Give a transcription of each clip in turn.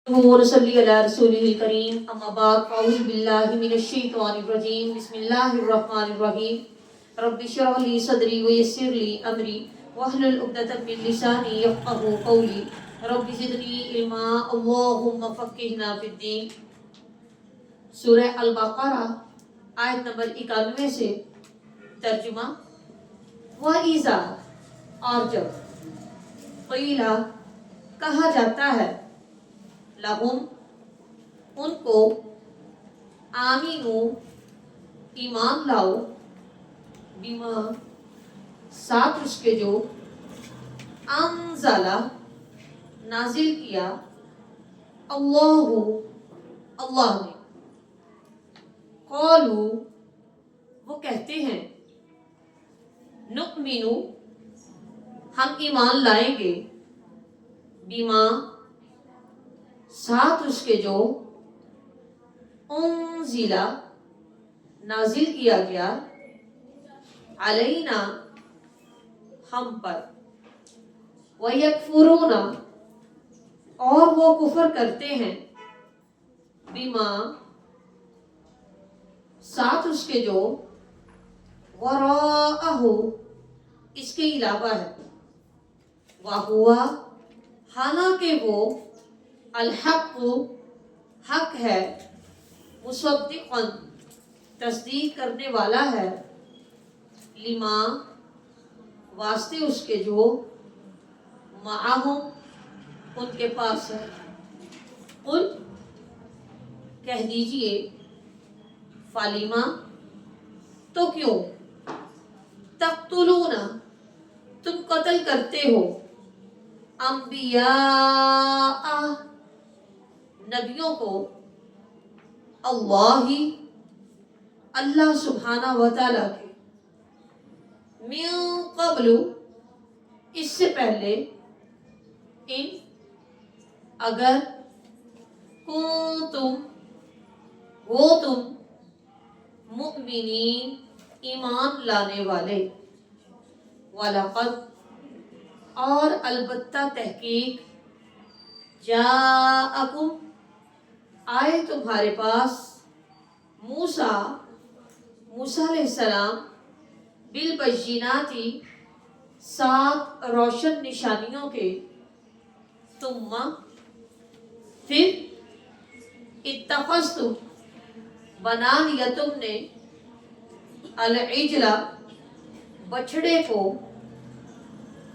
ونصلي على رسوله الكريم أما بعد فأعوذ بالله من الشيطان الرجيم بسم الله الرحمن الرحيم رب اشرح لي صدري ويسر لي أمري واحلل عقدة من لساني يفقهوا قولي رب زدني علما اللهم فقهنا في الدين. سورہ البقرہ آیت نمبر 91 سے ترجمہ. وَإِذَا اور جب قیلہ کہا جاتا ہے لہم ان کو آمینو ایمان لاؤ بما ساتھ اس کے جو انزلہ نازل کیا اللہ نے. قالو وہ کہتے ہیں نؤمنو ہم ایمان لائیں گے بما ساتھ اس کے جو انزلہ نازل کیا گیا علینا ہم پر وَيَكْفُرُونَ اور وہ کفر کرتے ہیں بما ساتھ اس کے جو وراءہ اس کے علاوہ ہے وَهُوَ حالانکہ وہ الحق حق ہے مصدقا تصدیق کرنے والا ہے لما واسطے اس کے جو معہم ان کے پاس ہے. قل کہہ دیجئے فالیما تو کیوں تقتلون تم قتل کرتے ہو انبیاء نبیوں کو اللہ سبحانہ و تعالیٰ کے من قبل اس سے پہلے ان اگر کنتم ہو تم مؤمنین ایمان لانے والے وَلَقَدْ اور البتہ تحقیق جاءکم آئے تمہارے پاس موسیٰ علیہ السلام بالبینات سات روشن نشانیوں کے ثم پھر اتخذتم بنا لیا تم نے العجلہ بچڑے کو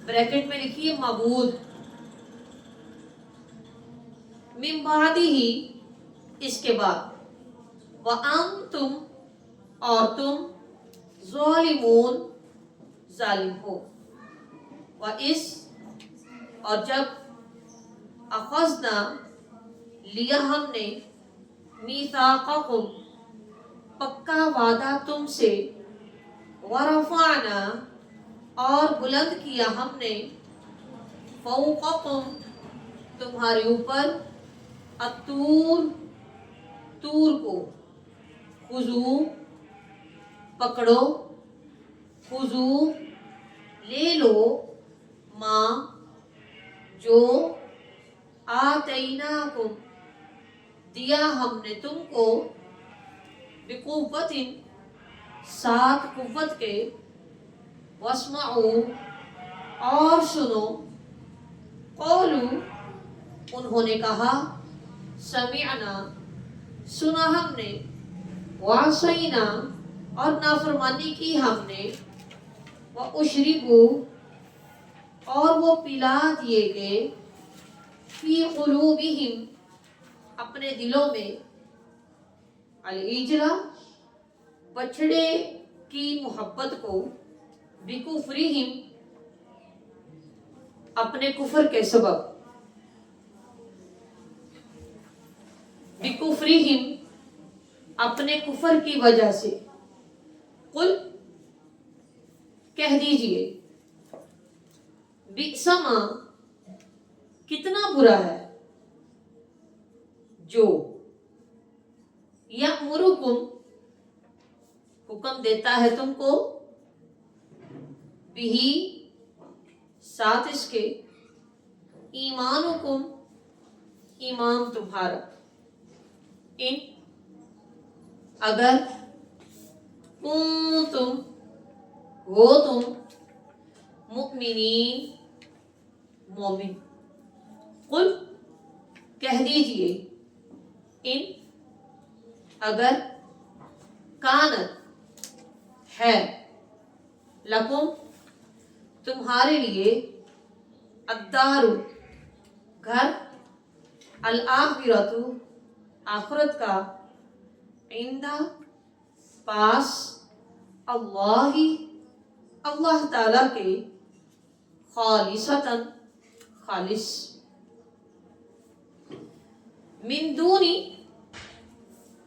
بریکٹ میں لکھیے معبود من بعدہ اس کے بعد وَأَنْتُمْ اور تم ظالمون ظالم ہو. وَإِذْ اور جب اخذنا لیا ہم نے میثاقکم پکا وعدہ تم سے ورفعنا اور بلند کیا ہم نے فوقکم تمہارے اوپر الطور طور کو خذو پکڑو خذو لے لو ما جو آتیناکم دیا ہم نے تم کو بقوت ساتھ قوت کے واسمعوا اور سنو قولوا انہوں نے کہا سمعنا سنا ہم نے وعصینا اور نافرمانی کی ہم نے واشربوا اور وہ پلا دیے گئے فی قلوبہم اپنے دلوں میں العجلہ بچڑے کی محبت کو بکفرہم اپنے کفر کے سبب بکفرہم اپنے کفر کی وجہ سے. قل کہہ دیجئے بئس ما کتنا برا ہے جو یأمرکم حکم دیتا ہے تم کو بہی ساتھ اس کے ایمانکم امام تمہارا، ان اگر کنتم ہو تم مؤمنین مومن، قل کہہ دیجئے، ان اگر کانت ہے، لکم تمہارے لیے، الدار گھر، الآخرۃ آخرت کا، عندہ پاس، اللہ اللہ تعالیٰ کے، خالصتاً خالص، من دونی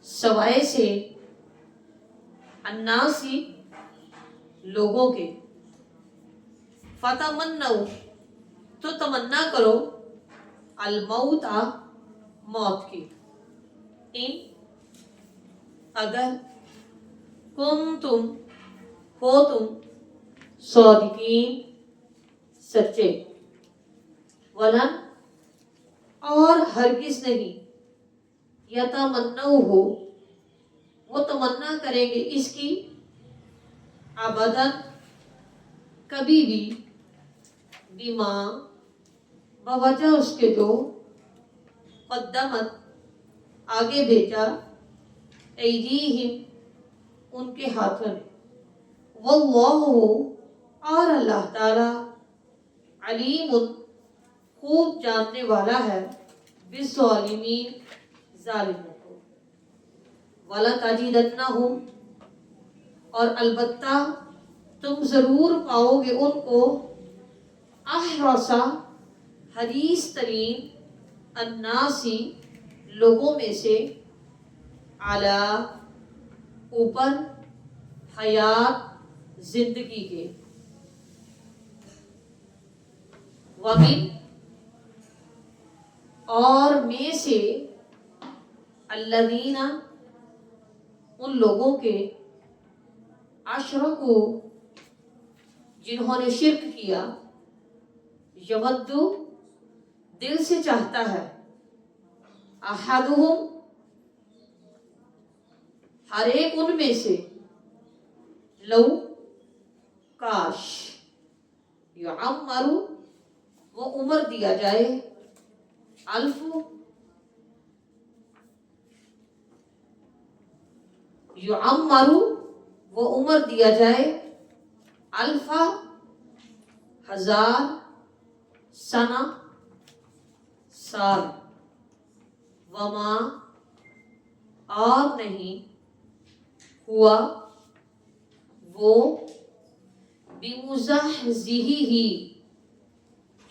سوائے سے، الناسی لوگوں کے، فتمنوا تو تمنا کرو، الموت موت کی، ان اگر کنتم ہو تم صادقین سچے، ولن اور ہرگز نہیں، یتمنوا ہو وہ تمنا کریں گے اس کی، ابداً کبھی بھی، بما بوجہ اس کے جو، قدمت آگے بھیجا، ایدیہم ان کے ہاتھوں نے، واللہ اور اللہ تعالی، علیم خوب جاننے والا ہے، بالظالمین ظالموں کو، وَلَتَجِدَنَّهُمْ اور البتہ تم ضرور پاؤ گے ان کو، احرص حریص ترین، الناسی لوگوں میں سے، علی اوپر، حیات زندگی کے، ومن اور میں سے، الذین ان لوگوں کے، اشرکوا جنہوں نے شرک کیا، یود دل سے چاہتا ہے، احدہم ہر ایک ان میں سے، لو کاش، یعمر وہ عمر دیا جائے، الف یعمر وہ عمر دیا جائے، الفا ہزار، سنہ سال، وما اور نہیں، ہوا وہ، بمزحزحہ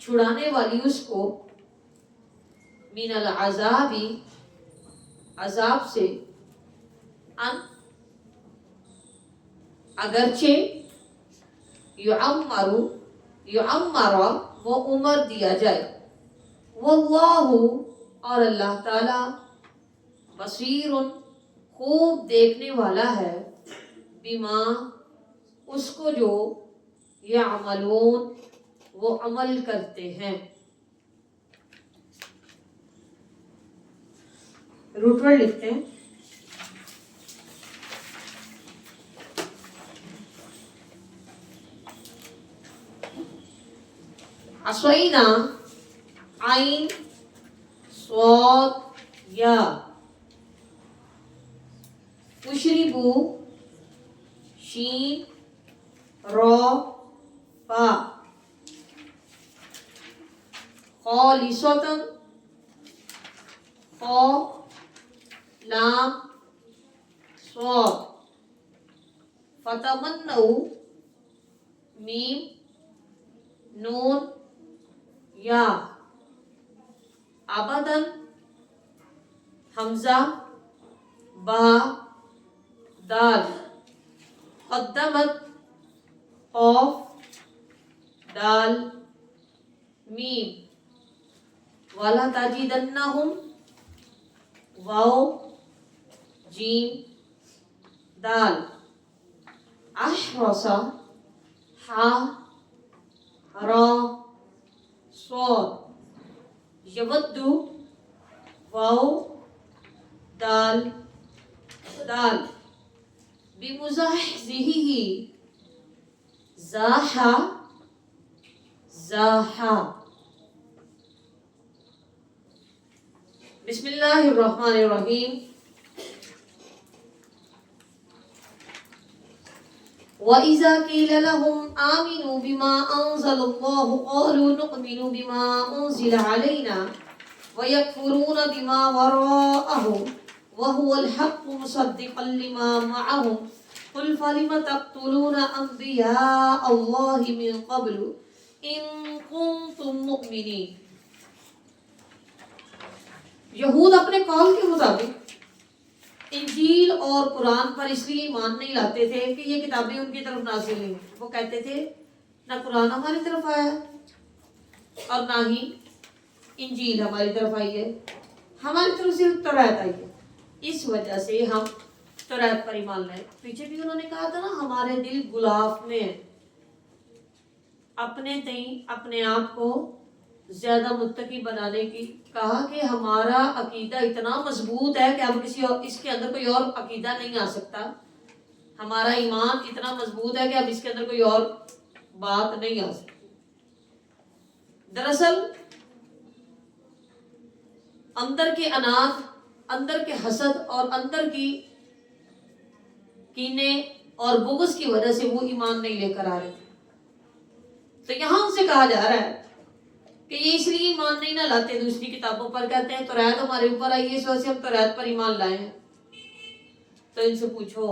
چھڑانے والی اس کو، من العذاب عذاب سے، ان اگرچہ، یعمر وہ عمر دیا جائے، واللہ اور اللہ تعالی، بصیر خوب دیکھنے والا ہے، بما اس کو جو، یعملون وہ عمل کرتے ہیں۔ روٹ ورڈ لکھتے ہیں، عصینا عین صاد یا، اشربو شین را فا، خالصتاً خا لام صاد، فتمنوا میم نون یا، ابداً حمزہ با دال، قدمت قاف دال میم، وَلَتَجِدَنَّهُمْ واو جیم دال، احرص حا را صاد، یود واو دال دال بمزحزحه زاحا زاحا. بسم اللہ الرحمن الرحیم. وَإِذَا قِيلَ لَهُمْ آمِنُوا بِمَا أَنزَلَ اللَّهُ قَالُوا نُؤْمِنُ بِمَا أُنزِلَ عَلَيْنَا وَيَكْفُرُونَ بِمَا وَرَاءَهُ وَهُوَ الْحَقُّ مُصَدِّقًا لِمَا مَعَهُمْ قُلْ فَلِمَ تَقْتُلُونَ أَنْبِيَاءَ اللَّهِ مِنْ قَبْلُ إِن كُنتُم مُؤْمِنِينَ. یہود اپنے قول کے مطابق انجیل اور قرآن پر اس لیے ایمان نہیں لاتے تھے کہ یہ کتابیں ان کی طرف نازل نہیں. وہ کہتے تھے نہ قرآن ہماری طرف آیا اور نہ ہی انجیل ہماری طرف آئی ہے، ہماری طرف صرف توریت آئی ہے، اس وجہ سے ہم توریت پر ایمان لائے. پیچھے بھی انہوں نے کہا تھا نا ہمارے دل غلاف میں ہے. اپنے تئیں اپنے آپ کو زیادہ متقی بنانے کی کہا کہ ہمارا عقیدہ اتنا مضبوط ہے کہ اب کسی اور اس کے اندر کوئی اور عقیدہ نہیں آ سکتا. ہمارا ایمان اتنا مضبوط ہے کہ اب اس کے اندر کوئی اور بات نہیں آ سکتی. دراصل اندر کے انات، اندر کے حسد اور اندر کی کینے اور بغض کی وجہ سے وہ ایمان نہیں لے کر آ رہے تھے. تو یہاں ان سے کہا جا رہا ہے کہ یہ اس لیے ایمان نہیں نہ لاتے دوسری کتابوں پر. کہتے ہیں توریت ہمارے اوپر آئی ہے اس وجہ سے ہم توریت پر ایمان لائے ہیں. تو ان سے پوچھو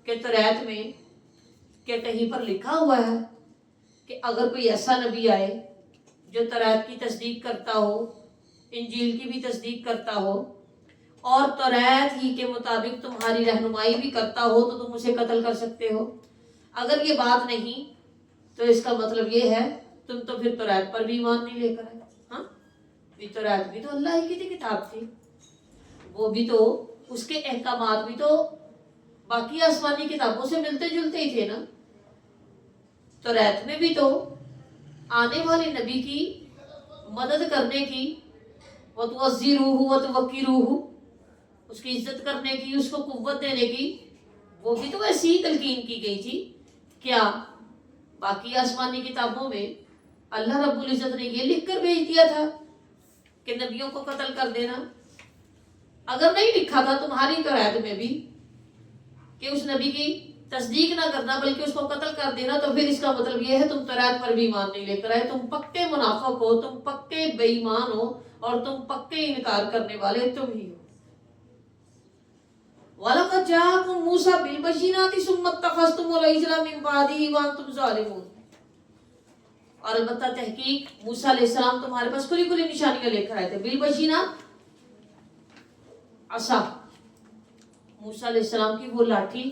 کہ توریت میں کیا کہیں پر لکھا ہوا ہے کہ اگر کوئی ایسا نبی آئے جو توریت کی تصدیق کرتا ہو، انجیل کی بھی تصدیق کرتا ہو اور توریت ہی کے مطابق تمہاری رہنمائی بھی کرتا ہو تو تم اسے قتل کر سکتے ہو؟ اگر یہ بات نہیں تو اس کا مطلب یہ ہے تم تو پھر توریت پر بھی ایمان نہیں لے کر آئے. ہاں توریت بھی تو اللہ ہی کی کتاب تھی، وہ بھی تو اس کے احکامات بھی تو باقی آسمانی کتابوں سے ملتے جلتے ہی تھے نا. توریت میں بھی تو آنے والے نبی کی مدد کرنے کی، وَتُعَزِّرُوهُ وَتُوَقِّرُوهُ، اس کی عزت کرنے کی، اس کو قوت دینے کی، وہ بھی تو ایسی ہی تلقین کی گئی تھی. کیا باقی آسمانی کتابوں میں اللہ رب العزت نے یہ لکھ کر بھیج دیا تھا کہ نبیوں کو قتل کر دینا؟ اگر نہیں لکھا تھا تمہاری توریت میں بھی کہ اس نبی کی تصدیق نہ کرنا بلکہ اس کو قتل کر دینا، تو پھر اس کا مطلب یہ ہے تم توریت پر بھی ایمان نہیں لے کر آئے. تم پکے منافق ہو، تم پکے بے ایمان ہو اور تم پکے انکار کرنے والے تم ہی ہو. وَلَقَدْ جَاءَكُم مُوسَىٰ بِالْبَيِّنَاتِ ثُمَّ اتَّخَذْتُمُ الْعِجْلَ مِن بَعْدِهِ وَأَنْتُمْ ظَالِمُونَ. اور البتہ تحقیق موسیٰ علیہ السلام تمہارے پاس کھلی کھلی نشانیاں لے کر آئے تھے. بالبینات، عصا، موسیٰ علیہ السلام کی وہ لاٹھی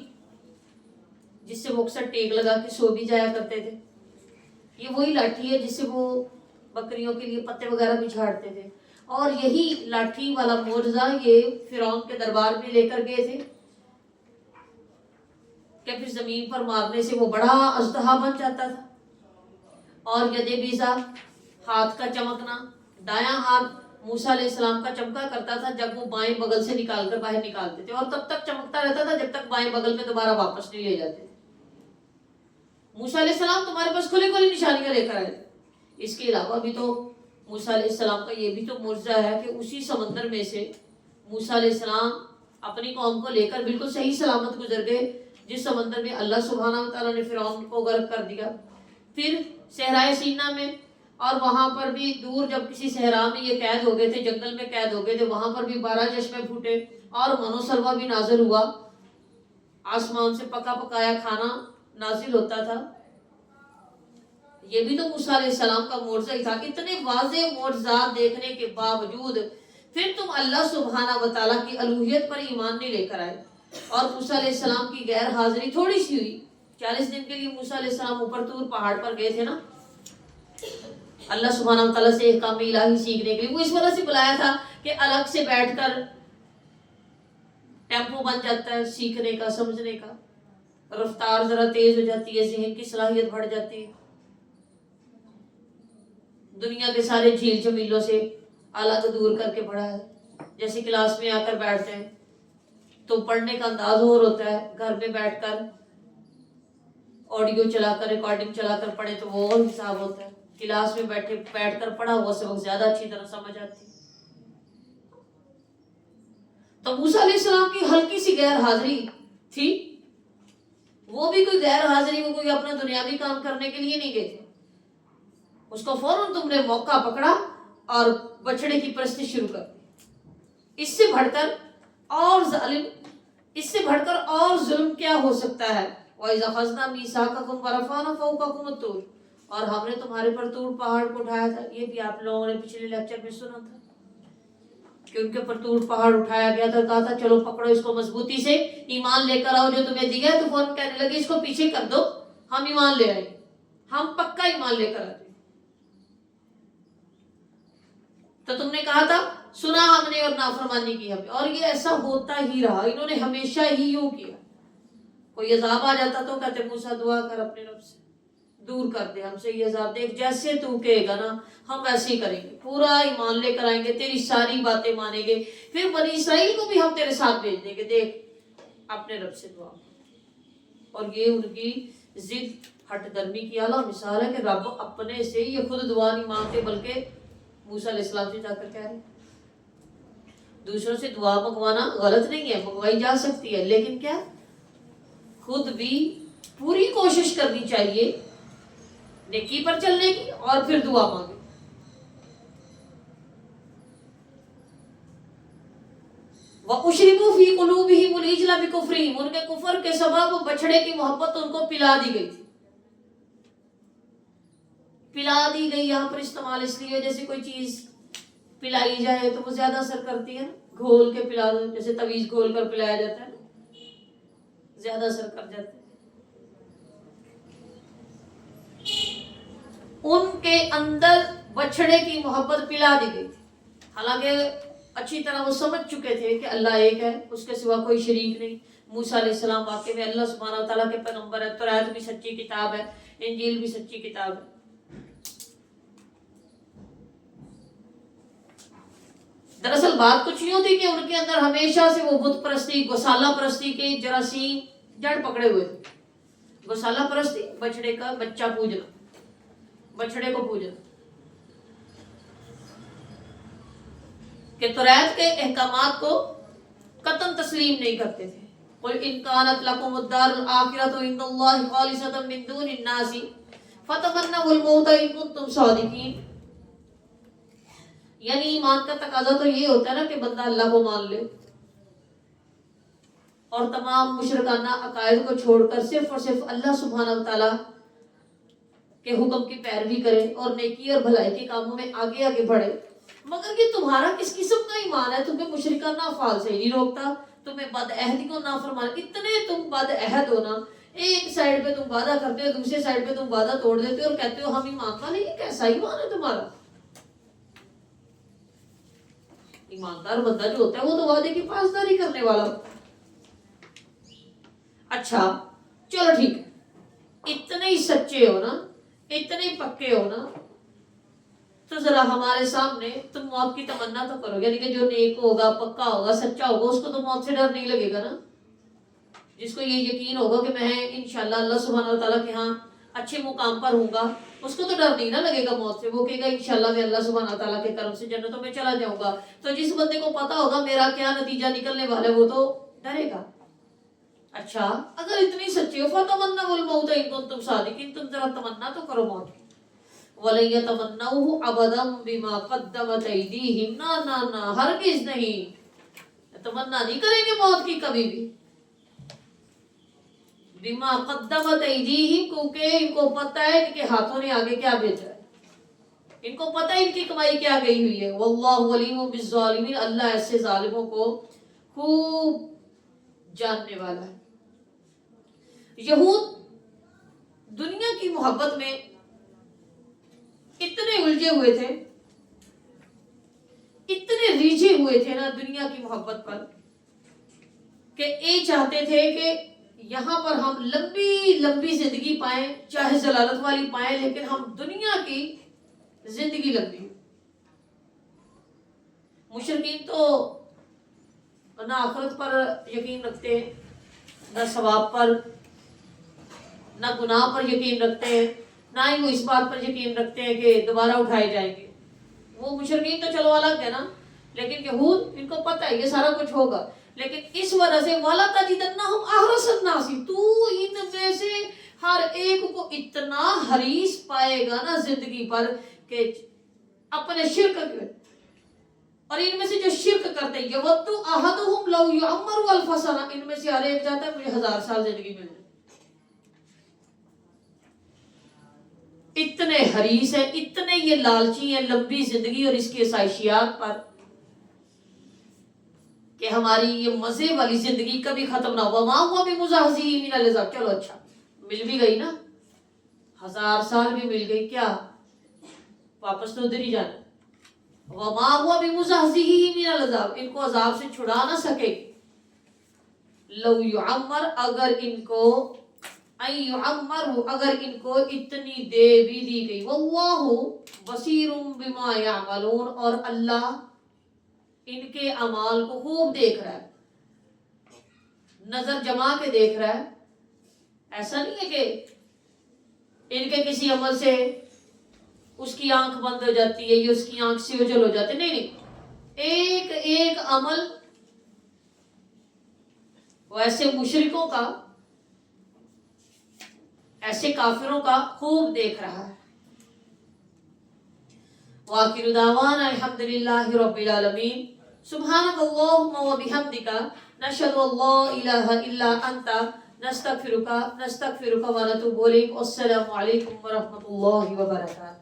جس سے وہ اکثر ٹیک لگا کے سو بھی جایا کرتے تھے. یہ وہی لاٹھی ہے جس سے وہ بکریوں کے لیے پتے وغیرہ بھی جھاڑتے تھے. اور یہی لاٹھی والا معجزہ یہ فرعون کے دربار میں لے کر گئے تھے کہ پھر زمین پر مارنے سے وہ بڑا اژدہا بن جاتا تھا. اور ید بیضا، ہاتھ کا چمکنا، دایاں ہاتھ موسیٰ علیہ السلام کا چمکا کرتا تھا جب وہ بائیں بغل سے نکال کر باہر نکالتے تھے، اور تب تک چمکتا رہتا تھا جب تک بائیں بغل میں دوبارہ واپس نہیں لے جاتے تھے. موسیٰ علیہ السلام تمہارے پاس کھلی کھلی نشانیاں لے کر آئے تھے. اس کے علاوہ بھی تو موسیٰ علیہ السلام کا یہ بھی تو معجزہ ہے کہ اسی سمندر میں سے موسیٰ علیہ السلام اپنی قوم کو لے کر بالکل صحیح سلامت گزر گئے جس سمندر میں اللہ سبحانہ وتعالیٰ نے فرعون کو غرق کر دیا. پھر صحرائے سینا میں، اور وہاں پر بھی دور جب کسی صحرا میں یہ قید ہو گئے تھے، جنگل میں قید ہو گئے تھے، وہاں پر بھی 12 چشمے پھوٹے اور من و سلوہ بھی نازل ہوا. آسمان سے پکا پکایا کھانا نازل ہوتا تھا. یہ بھی تو موسیٰ علیہ السلام کا معجزہ ہی تھا. اتنے واضح معجزات دیکھنے کے باوجود پھر تم اللہ سبحانہ وتعالیٰ کی الوہیت پر ایمان نہیں لے کر آئے. اور موسیٰ علیہ السلام کی غیر حاضری تھوڑی سی ہوئی. 40 دن کے لیے موسیٰ علیہ السلام اوپر طور پہاڑ پر گئے تھے نا اللہ سبحانہ وتعالیٰ سے احکام الہی سیکھنے کے لیے. وہ اس وجہ سے بلایا تھا کہ الگ سے بیٹھ کر ٹیمپو بن جاتا ہے سیکھنے کا، سمجھنے کا، رفتار ذرا تیز ہو جاتی ہے، ذہن کی صلاحیت بڑھ جاتی ہے. دنیا کے سارے جھیل جمیلوں سے آلہ کو دور کر کے پڑھا ہے. جیسے کلاس میں آ کر بیٹھتے ہیں تو پڑھنے کا انداز اور ہوتا ہے، گھر میں بیٹھ کر آڈیو چلا کر ریکارڈنگ چلا کر پڑھے تو وہ اور حساب ہوتا ہے. کلاس میں بیٹھ کر پڑھا ہوا سبق زیادہ اچھی طرح سمجھ آتی ہے. تو موسیٰ علیہ السلام کی ہلکی سی غیر حاضری تھی، وہ بھی کوئی غیر حاضری، وہ کوئی اپنا دنیاوی کام کرنے کے لیے نہیں گئے تھے. اس کو فوراً تم نے موقع پکڑا اور بچڑے کی پرستی شروع کر دی. اس سے بڑھ کر اور ظلم کیا ہو سکتا ہے؟ وَإِذَا أَخَذْنَا مِيثَاقَكُمْ وَرَفَعْنَا فَوْقَكُمُ الطُّورَ، اور ہم نے تمہارے پر طور پہاڑ کو اٹھایا تھا. یہ بھی آپ لوگوں نے پچھلے لیکچر میں سنا تھا کہ ان کے پر طور پہاڑ اٹھایا گیا تھا. کہا تھا چلو پکڑو اس کو مضبوطی سے، ایمان لے کر آؤ جو تمہیں دیا. تو فوراً کہنے لگے اس کو پیچھے کر دو، ہم ایمان لے آئے، ہم پکا ایمان لے کر آتے. تو تم نے کہا تھا سنا ہم نے اور نافرمانی کی ہم نے، اور یہ ایسا ہوتا ہی رہا. انہوں نے ہمیشہ ہی یوں کیا. کوئی عذاب آ جاتا تو کہتے موسیٰ دعا کر اپنے رب سے دور کر دے ہم سے یہ عذاب. دیکھ جیسے تو کہے گا نا ہم ویسے ہی کریں گے، پورا ایمان لے کر آئیں گے، تیری ساری باتیں مانیں گے. پھر بنی اسرائیل کو بھی ہم تیرے ساتھ بھیج دیں گے، دیکھ اپنے رب سے دعا. اور یہ ان کی ضد ہٹ درمی کی اعلیٰ مثال ہے کہ رب اپنے سے یہ خود دعا نہیں مانگتے بلکہ موسیٰ علیہ السلام سے جا کر کہہ رہے. دوسروں سے دعا منگوانا غلط نہیں ہے، منگوائی جا سکتی ہے، لیکن کیا خود بھی پوری کوشش کرنی چاہیے نیکی پر چلنے کی اور پھر دعا مانگے. وَأُشْرِبُوا فِي قُلُوبِهِمُ الْعِجْلَ بِكُفْرِهِمْ، ان کے کفر کے سبب بچڑے کی محبت ان کو پلا دی گئی تھی. پلا دی گئی یہاں پر استعمال اس لیے جیسے کوئی چیز پلائی جائے تو وہ زیادہ اثر کرتی ہے نا. گھول کے پلا دو، جیسے تویز گھول کر پلایا جاتا ہے نا، زیادہ اثر کر جاتا ہے. ان کے اندر بچڑے کی محبت پلا دی گئی تھی، حالانکہ اچھی طرح وہ سمجھ چکے تھے کہ اللہ ایک ہے، اس کے سوا کوئی شریک نہیں. موسیٰ علیہ السلام واقعی میں اللہ سبحانہ و تعالیٰ کے پیغمبر ہے، توریت بھی سچی کتاب ہے، انجیل بھی سچی کتاب ہے. دراصل بات کچھ یوں تھی کہ ان کے اندر ہمیشہ سے وہ بت پرستی، گوسالہ پرستی کے جراثیم جڑ پکڑے ہوئے تھے. گوسالہ پرستی، بچڑے کا بچہ پوجنا، بچڑے کو پوجنا، کہ توریت کے احکامات کو قطعاً تسلیم نہیں کرتے تھے. قُلْ إِنْ كَانَتْ لَكُمُ الدَّارُ الْآخِرَةُ عِنْدَ اللَّهِ خَالِصَةً مِّن دُونِ النَّاسِ فَتَمَنَّوُا الْمَوْتَ إِن كُنتُمْ صَادِقِينَ. یعنی ایمان کا تقاضا تو یہ ہوتا ہے نا کہ بندہ اللہ کو مان لے اور تمام مشرکانہ عقائد کو چھوڑ کر صرف اور صرف اللہ سبحانہ و تعالیٰ کے حکم کی پیروی کرے اور نیکی اور بھلائی کے کاموں میں آگے آگے بڑھے. مگر یہ تمہارا کس قسم کا ایمان ہے؟ تمہیں مشرکانہ افعال سے نہیں روکتا، تمہیں بد عہدی کو نافرمان، اتنے تم بد عہد ہو نا. ایک سائیڈ پہ تم وعدہ کرتے ہو، دوسرے سائیڈ پہ تم وعدہ توڑ دیتے ہو اور کہتے ہو ہم ایمان والے. یہ کیسا ایمان ہے تمہارا؟ ایماندار بندہ جو ہوتا ہے وہ تو وعدے کی پاسداری کرنے والا ہوتا ہے. اچھا چلو ٹھیک ہے، اتنے ہی سچے ہو نا، اتنے ہی پکے ہو نا، تو ذرا ہمارے سامنے تم موت کی تمنا تو کرو. یعنی کہ جو نیک ہوگا، پکا ہوگا، سچا ہوگا، اس کو تو موت سے ڈر نہیں لگے گا نا. جس کو یہ یقین ہوگا کہ میں انشاءاللہ اللہ سبحانہ و تعالیٰ کے ہاں اچھے مقام پر ہوں گا، اس کو تو ڈر نہیں نہ لگے گا موت سے. وہ کہے گا انشاءاللہ میں اللہ سبحانہ و تعالیٰ کے کرم سے جنتوں میں چلا جاؤں گا. تو جس بندے کو پتا ہوگا میرا کیا نتیجہ نکلنے والا ہے وہ تو ڈرے گا. اچھا اگر اتنی سچے ہو فَتَمَنَّوُا الْمَوْتَ إِن كُنتُمْ صَادِقِينَ، تم ذرا تمنا تو کرو موت کی. وَلَن يَتَمَنَّوْهُ أَبَدًا بِمَا قَدَّمَتْ أَيْدِيهِمْ، نہ ہرگز نہیں، تمنا نہیں کریں گے موت کی کبھی بھی. بِمَا قَدَّمَتْ أَيْدِيهِمْ، کیونکہ ان کو پتہ ہے ان کے ہاتھوں نے آگے کیا بھیجا ہے، ان کو پتہ ہے ان کی کمائی کیا گئی ہوئی ہے. وَاللَّهُ عَلِيمٌ بِالظَّالِمِينَ، اللہ ایسے ظالموں کو خوب جاننے والا ہے. یہود دنیا کی محبت میں اتنے الجھے ہوئے تھے، اتنے ریجھے ہوئے تھے نا دنیا کی محبت پر، کہ یہ چاہتے تھے کہ یہاں پر ہم لمبی لمبی زندگی پائیں، چاہے ضلالت والی پائیں، لیکن ہم دنیا کی زندگی لمبی. مشرکین تو نہ آخرت پر یقین رکھتے ہیں، نہ ثواب پر، نہ گناہ پر یقین رکھتے ہیں، نہ ہی وہ اس بات پر یقین رکھتے ہیں کہ دوبارہ اٹھائے جائیں گے۔ وہ مشرکین تو چلو الگ ہے نا، لیکن یہود ان کو پتہ ہے یہ سارا کچھ ہوگا، لیکن اس وجہ سے وَلَا تَجِدَنَّهُمْ أَحْرَصَ النَّاسِ، تو ان میں سے ہر ایک کو اتنا حریص پائے گا نا زندگی پر کہ اپنے شرک کے، اور ان میں سے جو شرک کرتے ہیں یَوَدُّ أَحَدُهُمْ لَوْ يُعَمَّرُ أَلْفَ سَنَةٍ، ان میں سے ہر ایک جاتا ہے مجھے 1000 سال زندگی مل جائے۔ اتنے حریص ہیں، اتنے یہ لالچی ہیں لمبی زندگی اور اس کی عیشیات پر کہ ہماری یہ مزے والی زندگی کبھی ختم نہ ہو۔ وَمَا هُوَ بِمُزَحْزِحِهِ مِنَ الْعَذَابِ، چلو اچھا مل بھی گئی نا، 1000 سال بھی مل گئی، کیا واپس تو ادھر ہی جانا۔ وَمَا هُوَ بِمُزَحْزِحِهِ مِنَ الْعَذَابِ، ان کو عذاب سے چھڑا نہ سکے۔ لو یعمر، اگر ان کو اگر ان کو اتنی دے بھی دی گئی، واللہ بصیر بما یعملون، اور اللہ ان کے اعمال کو خوب دیکھ رہا ہے، نظر جما کے دیکھ رہا ہے۔ ایسا نہیں ہے کہ ان کے کسی عمل سے اس کی آنکھ بند ہو جاتی ہے یا اس کی آنکھ سے اوجھل ہو جاتے، نہیں نہیں، ایک ایک عمل وہ ایسے مشرکوں کا، ایسے کافروں کا خوب دیکھ رہا ہے۔ وآخر دعوانا الحمد للہ رب العالمین، سبحانک اللہم و بحمدک، نشہد ان لا الہ الا انت، نستغفرک و نتوب الیک۔ السلام علیکم ورحمۃ اللہ وبرکاتہ۔